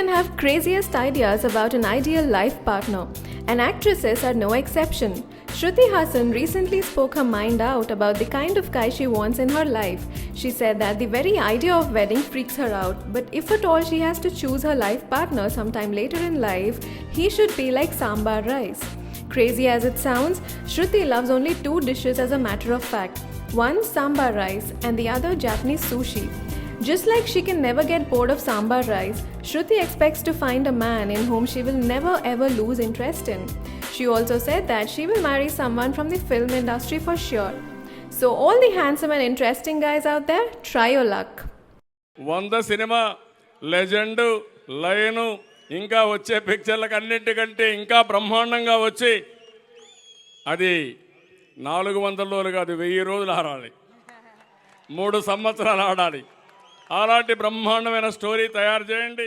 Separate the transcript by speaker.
Speaker 1: can have craziest ideas about an ideal life partner, and actresses are no exception. Shruti Hassan recently spoke her mind out about the kind of guy she wants in her life. She said that the very idea of wedding freaks her out, but if at all she has to choose her life partner sometime later in life, he should be like sambar rice. Crazy as it sounds, Shruti loves only two dishes as a matter of fact. One sambar rice and the other Japanese sushi. Just like she can never get bored of sambar rice, Shruti expects to find a man in whom she will never ever lose interest in. She also said that she will marry someone from the film industry for sure. So all the handsome and interesting guys out there, try your luck.
Speaker 2: 100 సినిమా Legend లయను ఇంకా వచ్చే పిక్చర్లకు అన్నింటికంటే ఇంకా బ్రహ్మాండంగా వచ్చి అది 400 రోజులు కాదు 1000 రోజులు ఆడాలి, 3 సంవత్సరాలు ఆడాలి. అలాంటి బ్రహ్మాండమైన స్టోరీ తయారు చేయండి.